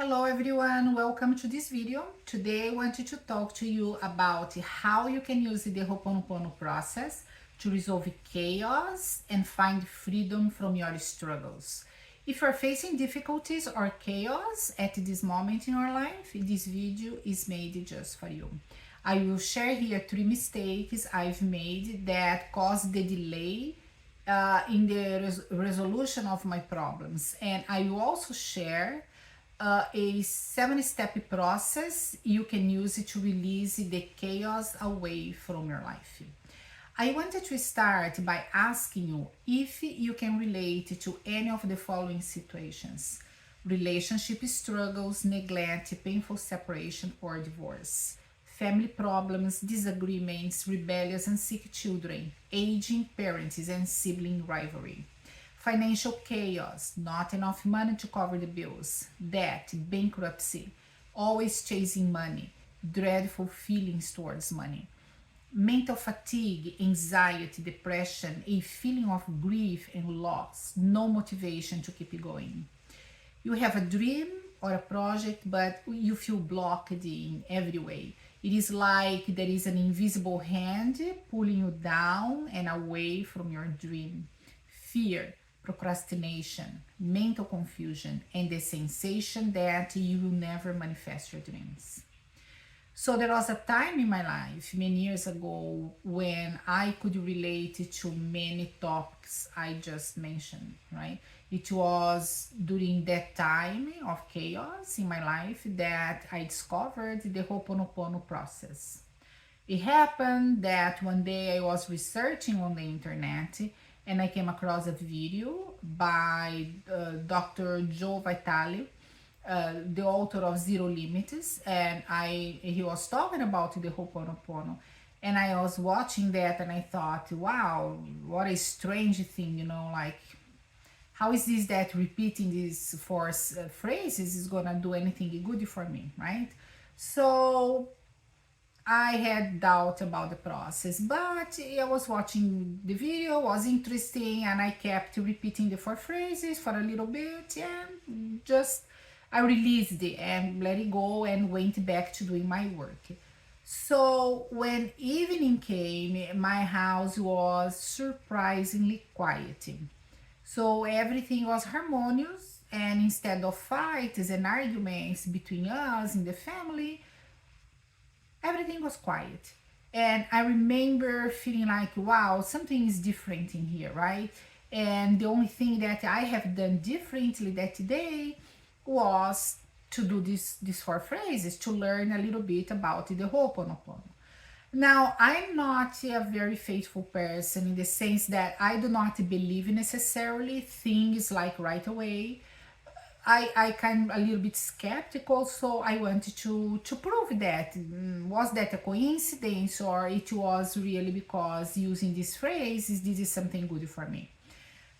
Hello everyone, welcome to this video. Today I wanted to talk to you about how you can use the Ho'oponopono process to resolve chaos and find freedom from your struggles. If you're facing difficulties or chaos at this moment in your life, this video is made just for you. I will share here 3 mistakes I've made that caused the delay in the resolution of my problems, and I will also share a 7-step process you can use to release the chaos away from your life. I wanted to start by asking you if you can relate to any of the following situations: relationship struggles, neglect, painful separation or divorce, family problems, disagreements, rebellious and sick children, aging parents and sibling rivalry, financial chaos, not enough money to cover the bills, debt, bankruptcy, always chasing money, dreadful feelings towards money, mental fatigue, anxiety, depression, a feeling of grief and loss, no motivation to keep going. You have a dream or a project, but you feel blocked in every way. It is like there is an invisible hand pulling you down and away from your dream. Fear, procrastination, mental confusion, and the sensation that you will never manifest your dreams. So there was a time in my life many years ago when I could relate to many topics I just mentioned, right? It was during that time of chaos in my life that I discovered the Ho'oponopono process. It happened that one day I was researching on the internet and I came across a video by Dr. Joe Vitale, the author of Zero Limits, and he was talking about the Ho'oponopono, and I was watching that and I thought, wow, what a strange thing, like how is this that repeating these four phrases is gonna do anything good for me, right? So I had doubt about the process, but I was watching the video, was interesting, and I kept repeating the four phrases for a little bit, and just I released it and let it go and went back to doing my work. So when evening came, my house was surprisingly quiet. So everything was harmonious, and instead of fights and arguments between us in the family, everything was quiet. And I remember feeling like, wow, something is different in here, right? And the only thing that I have done differently that day was to do these four phrases, to learn a little bit about the Ho'oponopono. Now, I'm not a very faithful person in the sense that I do not believe necessarily things like right away. I kind of a little bit skeptical, so I wanted to prove that. Was that a coincidence, or it was really because using this phrase, this is something good for me?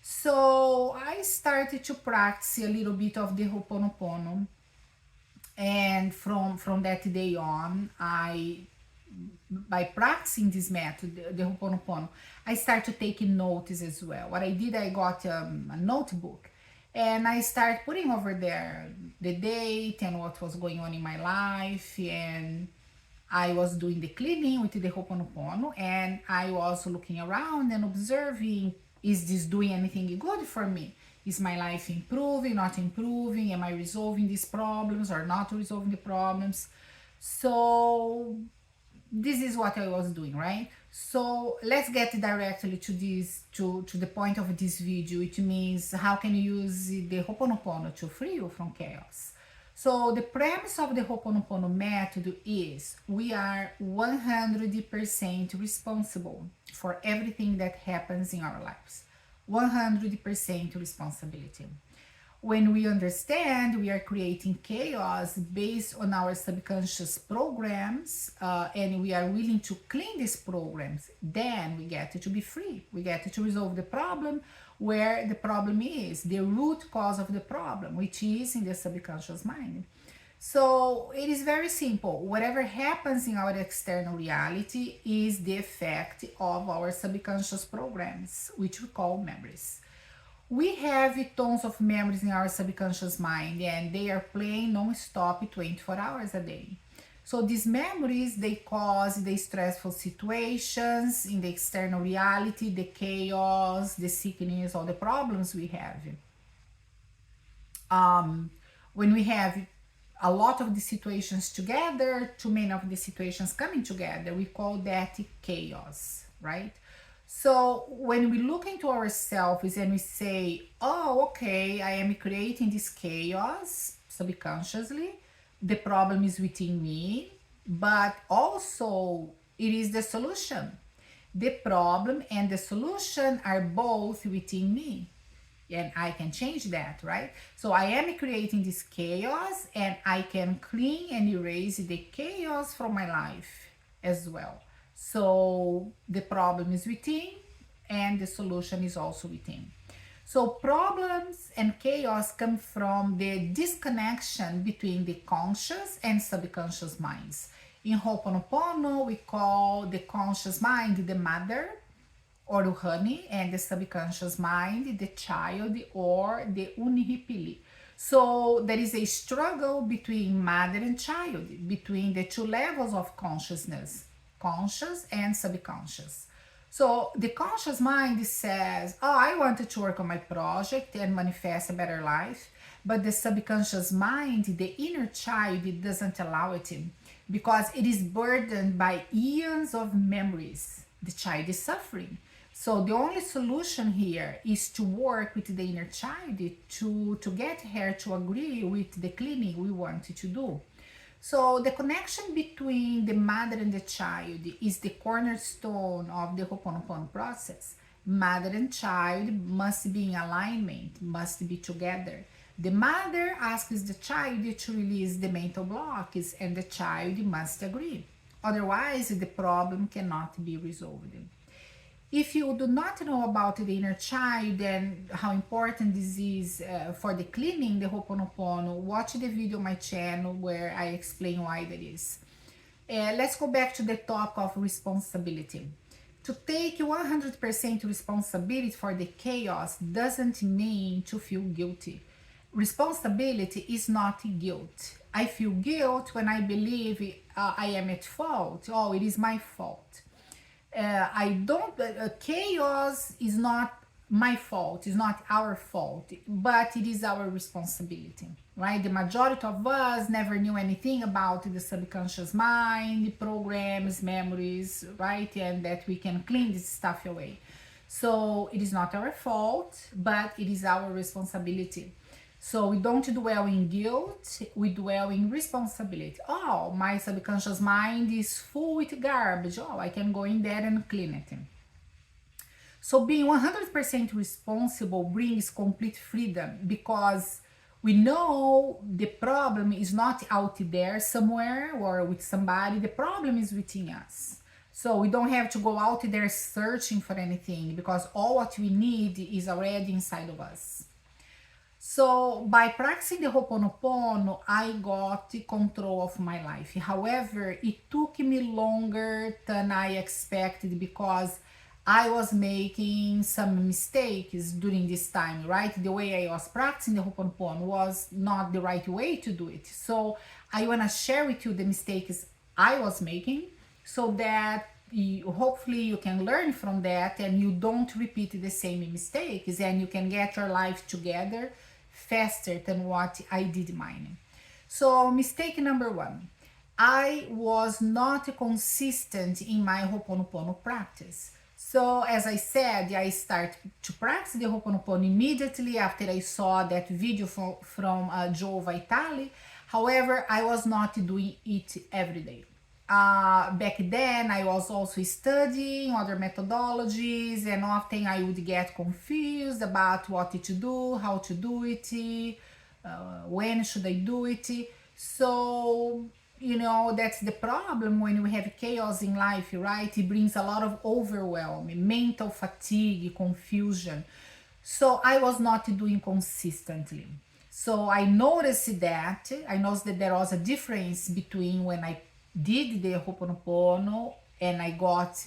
So I started to practice a little bit of the Ho'oponopono, and from that day on, I by practicing this method, the Ho'oponopono, I started taking notes as well. What I did, I got a notebook and I started putting over there the date and what was going on in my life. And I was doing the cleaning with the Ho'oponopono, and I was looking around and observing, is this doing anything good for me? Is my life improving, not improving? Am I resolving these problems or not resolving the problems? So this is what I was doing, right? So let's get directly to this, to the point of this video. It means how can you use the Ho'oponopono to free you from chaos. So the premise of the Ho'oponopono method is we are 100% responsible for everything that happens in our lives. 100% responsibility. When we understand we are creating chaos based on our subconscious programs, and we are willing to clean these programs, then we get to be free. We get to resolve the problem where the problem is, the root cause of the problem, which is in the subconscious mind. So it is very simple. Whatever happens in our external reality is the effect of our subconscious programs, which we call memories. We have tons of memories in our subconscious mind, and they are playing non-stop 24 hours a day. So these memories, they cause the stressful situations in the external reality, the chaos, the sickness, all the problems we have. When we have a lot of the situations together, too many of the situations coming together, we call that chaos, right? So when we look into ourselves and we say, oh, okay, I am creating this chaos subconsciously, the problem is within me, but also it is the solution. The problem and the solution are both within me, and I can change that, right? So I am creating this chaos, and I can clean and erase the chaos from my life as well. So the problem is within, and the solution is also within. So problems and chaos come from the disconnection between the conscious and subconscious minds. In Ho'oponopono, we call the conscious mind the mother, or o honey, and the subconscious mind, the child, or the unihipili. So there is a struggle between mother and child, between the two levels of consciousness, conscious and subconscious. So the conscious mind says, oh, I wanted to work on my project and manifest a better life. But the subconscious mind, the inner child, it doesn't allow it because it is burdened by eons of memories. The child is suffering. So the only solution here is to work with the inner child to get her to agree with the cleaning we wanted to do. So the connection between the mother and the child is the cornerstone of the Ho'oponopono process. Mother and child must be in alignment, must be together. The mother asks the child to release the mental blocks, and the child must agree. Otherwise, the problem cannot be resolved. If you do not know about the inner child and how important this is for the cleaning, the Ho'oponopono, watch the video on my channel where I explain why that is. Let's go back to the topic of responsibility. To take 100% responsibility for the chaos doesn't mean to feel guilty. Responsibility is not guilt. I feel guilt when I believe I am at fault. Oh, it is my fault. I don't, chaos is not my fault, it's not our fault, but it is our responsibility, right? The majority of us never knew anything about the subconscious mind, programs, memories, right? And that we can clean this stuff away. So it is not our fault, but it is our responsibility. So we don't dwell in guilt, we dwell in responsibility. Oh, my subconscious mind is full with garbage. Oh, I can go in there and clean it. So being 100% responsible brings complete freedom, because we know the problem is not out there somewhere or with somebody. The problem is within us. So we don't have to go out there searching for anything, because all what we need is already inside of us. So by practicing the Ho'oponopono, I got control of my life. However, it took me longer than I expected, because I was making some mistakes during this time, right? The way I was practicing the Ho'oponopono was not the right way to do it. So I want to share with you the mistakes I was making, so that hopefully you can learn from that and you don't repeat the same mistakes, and you can get your life together faster than what I did mine. So mistake number one, I was not consistent in my Ho'oponopono practice. So as I said, I started to practice the Ho'oponopono immediately after I saw that video from Joe Vitale. However, I was not doing it every day. Back then, I was also studying other methodologies, and often I would get confused about what to do, how to do it, when should I do it. So, you know, that's the problem when we have chaos in life, right? It brings a lot of overwhelm, mental fatigue, confusion. So I was not doing consistently. So I noticed that there was a difference between when I did the Ho'oponopono and I got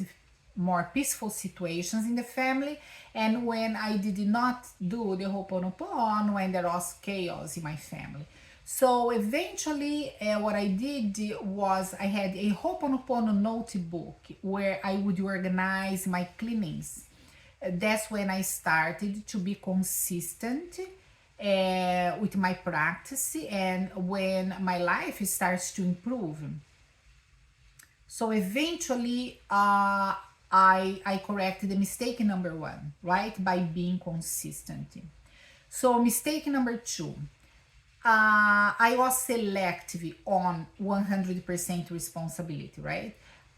more peaceful situations in the family, and when I did not do the Ho'oponopono, when there was chaos in my family. So eventually, what I did was I had a Ho'oponopono notebook where I would organize my cleanings. That's when I started to be consistent with my practice, and when my life starts to improve. So eventually, I corrected the mistake number one, right? By being consistent. So mistake number two, I was selective on 100% responsibility, right?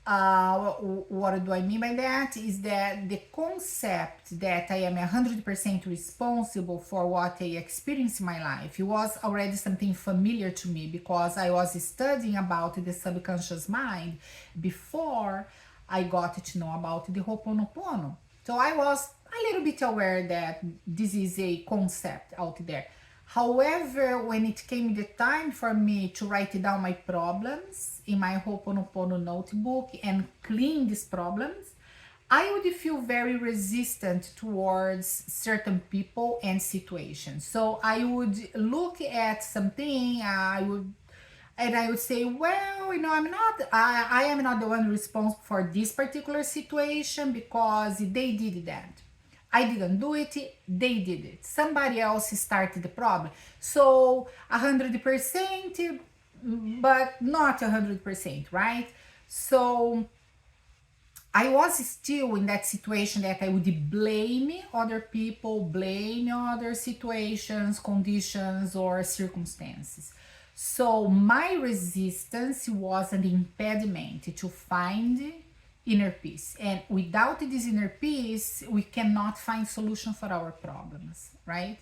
What do I mean by that? Is that the concept that I am 100% responsible for what I experience in my life, it was already something familiar to me because I was studying about the subconscious mind before I got to know about the Ho'oponopono. So I was a little bit aware that this is a concept out there. However, when it came the time for me to write down my problems in my Ho'oponopono notebook and clean these problems, I would feel very resistant towards certain people and situations. So I would look at something, I would say, well, I am not the one responsible for this particular situation because they did that. I didn't do it, they did it. Somebody else started the problem. So 100%, but not 100%, right? So I was still in that situation that I would blame other people, blame other situations, conditions, or circumstances. So my resistance was an impediment to find inner peace, and without this inner peace we cannot find solution for our problems, right?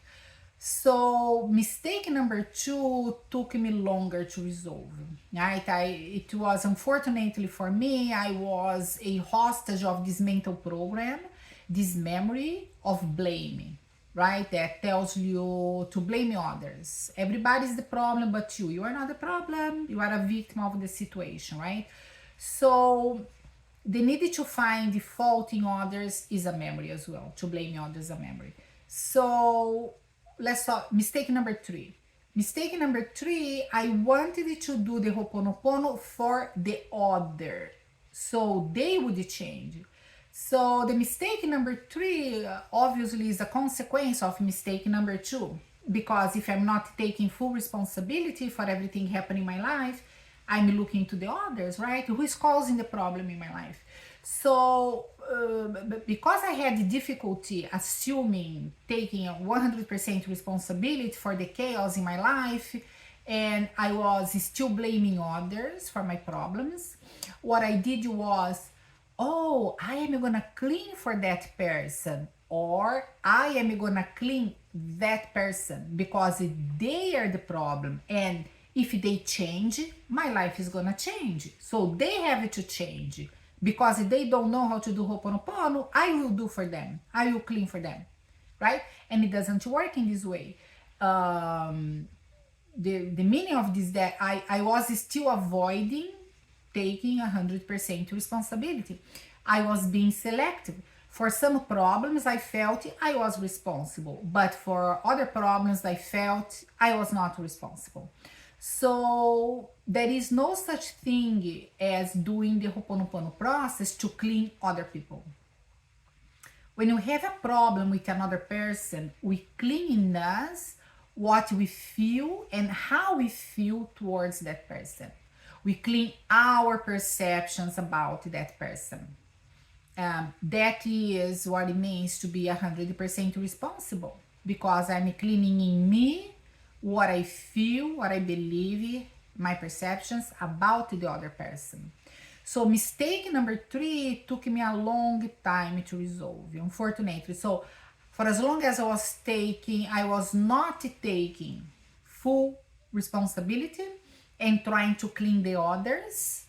So mistake number two took me longer to resolve, right? It was, unfortunately for me, I was a hostage of this mental program, this memory of blaming, right? That tells you to blame others. Everybody's the problem but you are not the problem, you are a victim of the situation, right? So the need to find the fault in others is a memory as well. To blame others is a memory. So let's talk mistake number three. Mistake number three, I wanted to do the Ho'oponopono for the other, so they would change. So the mistake number three obviously is a consequence of mistake number two, because if I'm not taking full responsibility for everything happening in my life, I'm looking to the others, right? Who is causing the problem in my life? So, because I had difficulty assuming taking 100% responsibility for the chaos in my life, and I was still blaming others for my problems, what I did was, oh, I am gonna clean for that person, or I am gonna clean that person because they are the problem, and if they change, my life is gonna change. So they have to change because if they don't know how to do Ho'oponopono, I will do for them. I will clean for them, right? And it doesn't work in this way. The meaning of this is that I was still avoiding taking 100% responsibility. I was being selective. For some problems, I felt I was responsible, but for other problems, I felt I was not responsible. So there is no such thing as doing the Ho'oponopono process to clean other people. When you have a problem with another person, we clean in us what we feel and how we feel towards that person. We clean our perceptions about that person. That is what it means to be 100% responsible, because I'm cleaning in me what I feel, what I believe, my perceptions about the other person. So mistake number three took me a long time to resolve, unfortunately. So for as long as I was not taking full responsibility and trying to clean the others,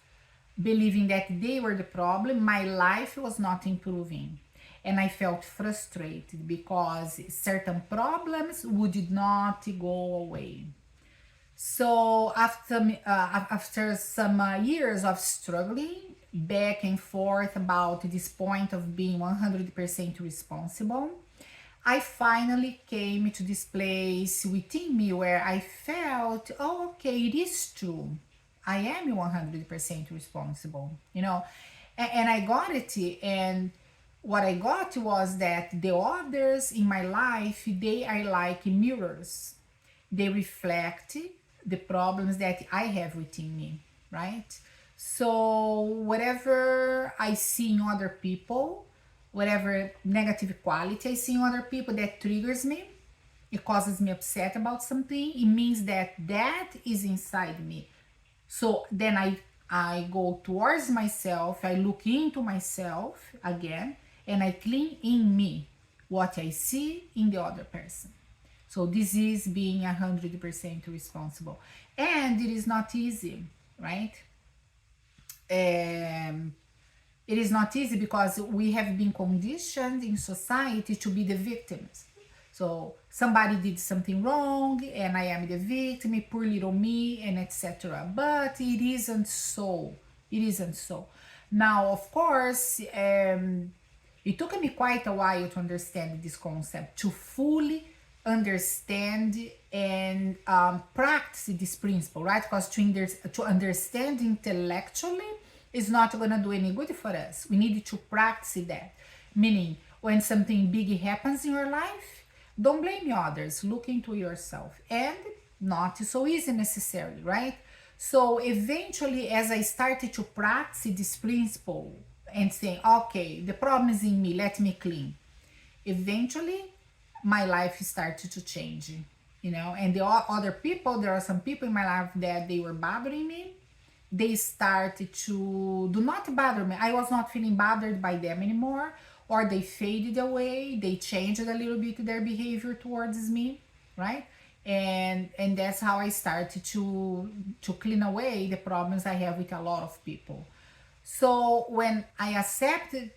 believing that they were the problem, my life was not improving. And I felt frustrated because certain problems would not go away. So after some years of struggling back and forth about this point of being 100% responsible, I finally came to this place within me where I felt, oh, okay, it is true. I am 100% responsible, you know, and I got it. And what I got was that the others in my life, they are like mirrors. They reflect the problems that I have within me, right? So whatever I see in other people, whatever negative quality I see in other people that triggers me, it causes me upset about something, it means that that is inside me. So then I go towards myself, I look into myself again, and I clean in me what I see in the other person. So this is being 100% responsible. And it is not easy, right? It is not easy because we have been conditioned in society to be the victims. So somebody did something wrong and I am the victim, poor little me, and etc. But it isn't so. It isn't so. Now, of course, it took me quite a while to understand this concept, to fully understand and practice this principle, right? Because to understand intellectually is not going to do any good for us. We need to practice that. Meaning, when something big happens in your life, don't blame others. Look into yourself. And not so easy necessarily, right? So eventually, as I started to practice this principle and saying, okay, the problem is in me, let me clean. Eventually, my life started to change, you know. And the other people, there are some people in my life that they were bothering me. They started to do not bother me. I was not feeling bothered by them anymore, or they faded away. They changed a little bit their behavior towards me, right? And that's how I started to clean away the problems I have with a lot of people. So when I accepted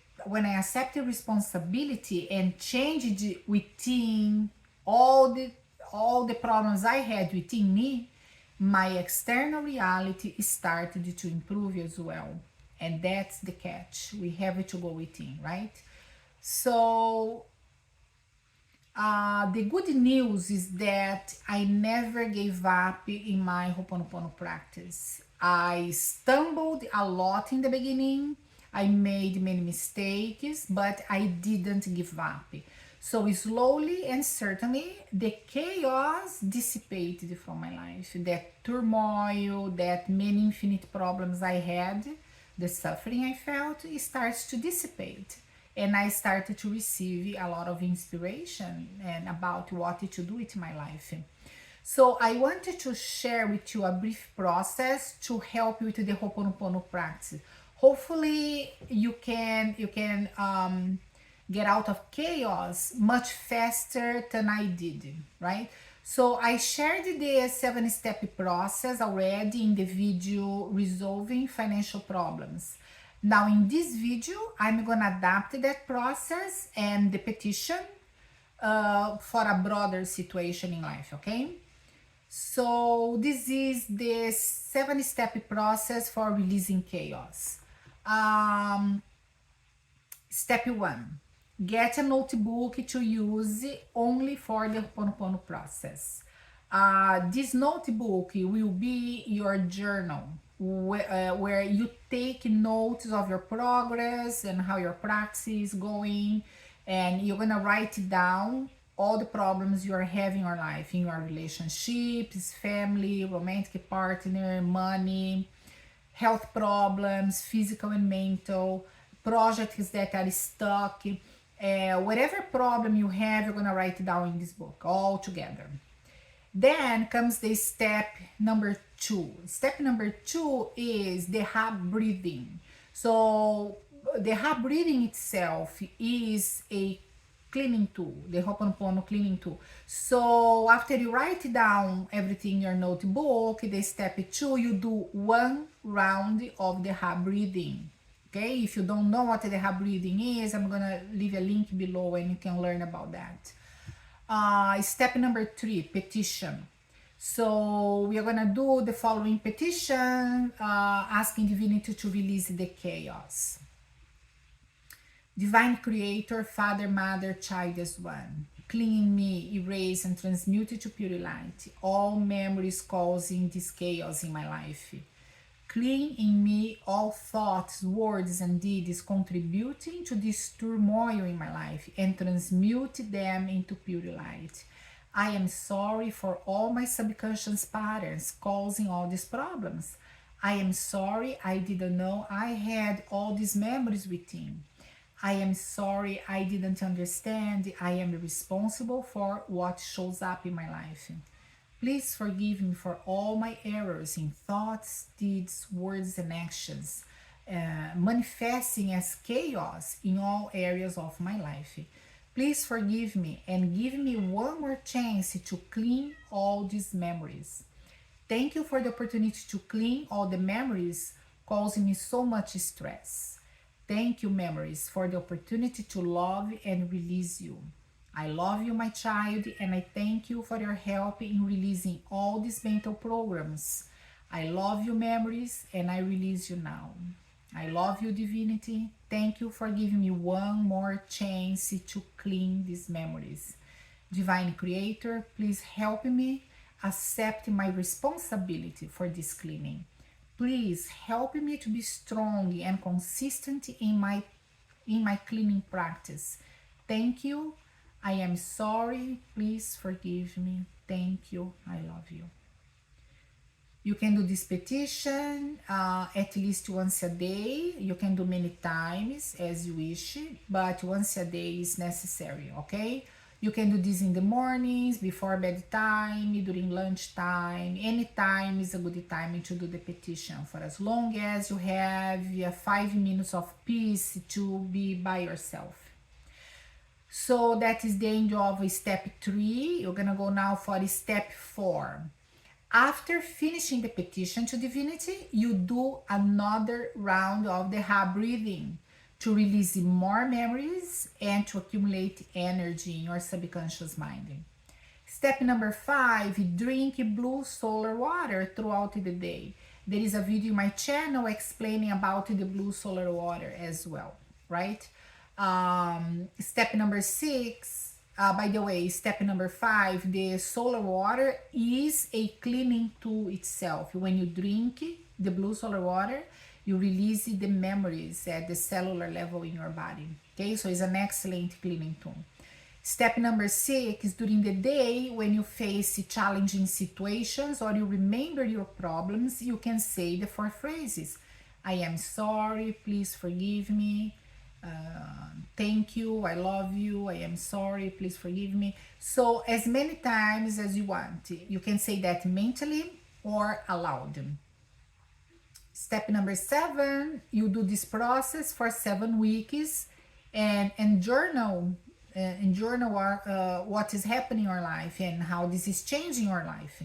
responsibility and changed within all the problems I had within me, my external reality started to improve as well. And that's the catch. We have to go within, right? So the good news is that I never gave up in my Ho'oponopono practice. I stumbled a lot in the beginning. I made many mistakes, but I didn't give up. So slowly and certainly, the chaos dissipated from my life. That turmoil, that many infinite problems I had, the suffering I felt, it starts to dissipate. And I started to receive a lot of inspiration and about what to do with my life. So I wanted to share with you a brief process to help you with the Ho'oponopono practice. Hopefully you can get out of chaos much faster than I did, right? So I shared the 7-step process already in the video Resolving Financial Problems. Now in this video, I'm gonna adapt that process and the petition for a broader situation in life, okay? So this is the 7-step process for releasing chaos. Step 1, get a notebook to use only for the Ho'oponopono process. This notebook will be your journal where you take notes of your progress and how your practice is going, and you're gonna write down all the problems you are having in your life, in your relationships, family, romantic partner, money, health problems, physical and mental, projects that are stuck, whatever problem you have, you're gonna write it down in this book all together. Then comes the step number 2. Step number 2 is the heart breathing. So the heart breathing itself is a cleaning tool, the Ho'oponopono cleaning tool. So after you write down everything in your notebook, the step 2, you do 1 round of the heart breathing. Okay, if you don't know what the heart breathing is, I'm gonna leave a link below and you can learn about that. Step number 3, petition. So we are gonna do the following petition, asking divinity to release the chaos. Divine Creator, Father, Mother, Child as one. Clean me, erase, and transmute to pure light all memories causing this chaos in my life. Clean in me all thoughts, words, and deeds contributing to this turmoil in my life and transmute them into pure light. I am sorry for all my subconscious patterns causing all these problems. I am sorry I didn't know I had all these memories within. I am sorry I didn't understand I am responsible for what shows up in my life. Please forgive me for all my errors in thoughts, deeds, words, and actions, manifesting as chaos in all areas of my life. Please forgive me and give me one more chance to clean all these memories. Thank you for the opportunity to clean all the memories causing me so much stress. Thank you, memories, for the opportunity to love and release you. I love you, my child, and I thank you for your help in releasing all these mental programs. I love you, memories, and I release you now. I love you, divinity. Thank you for giving me one more chance to clean these memories. Divine Creator, please help me accept my responsibility for this cleaning. Please help me to be strong and consistent in my cleaning practice. Thank you. I am sorry. Please forgive me. Thank you. I love you. You can do this petition at least once a day. You can do many times as you wish, but once a day is necessary, okay? You can do this in the mornings, before bedtime, during lunchtime. Any time is a good time to do the petition, for as long as you have 5 minutes of peace to be by yourself. So that is the end of step 3. You're gonna go now for step 4. After finishing the petition to divinity, you do another round of the Ha breathing to release more memories and to accumulate energy in your subconscious mind. Step number 5, drink blue solar water throughout the day. There is a video in my channel explaining about the blue solar water as well, right? Step number 6, by the way, step number 5, the solar water is a cleaning tool itself. When you drink the blue solar water, you release the memories at the cellular level in your body. Okay, so it's an excellent cleaning tool. Step number 6 is during the day when you face challenging situations or you remember your problems, you can say the 4 phrases. I am sorry, please forgive me. Thank you, I love you, I am sorry, please forgive me. So as many times as you want. You can say that mentally or aloud. Step number 7, you do this process for 7 weeks and journal what is happening in your life and how this is changing your life.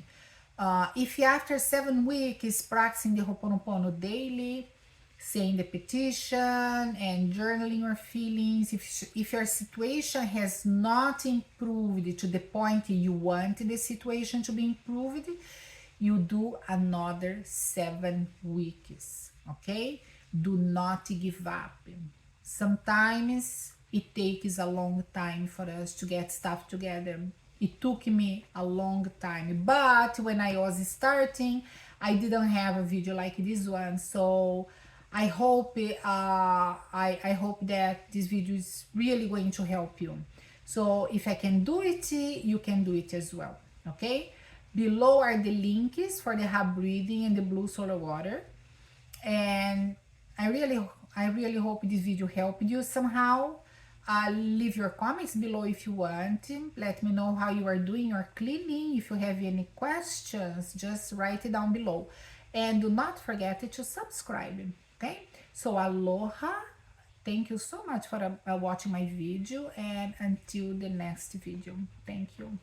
If after 7 weeks practicing the Ho'oponopono daily, saying the petition and journaling your feelings, if your situation has not improved to the point you want the situation to be improved, you do another 7 weeks, okay? Do not give up. Sometimes it takes a long time for us to get stuff together. It took me a long time, but when I was starting, I didn't have a video like this one, so I hope I hope that this video is really going to help you. So if I can do it, you can do it as well, okay? Below are the links for the Ha breathing and the blue solar water. And I really hope this video helped you somehow. Leave your comments below if you want. Let me know how you are doing your cleaning. If you have any questions, just write it down below. And do not forget to subscribe, okay? So aloha. Thank you so much for watching my video, and until the next video. Thank you.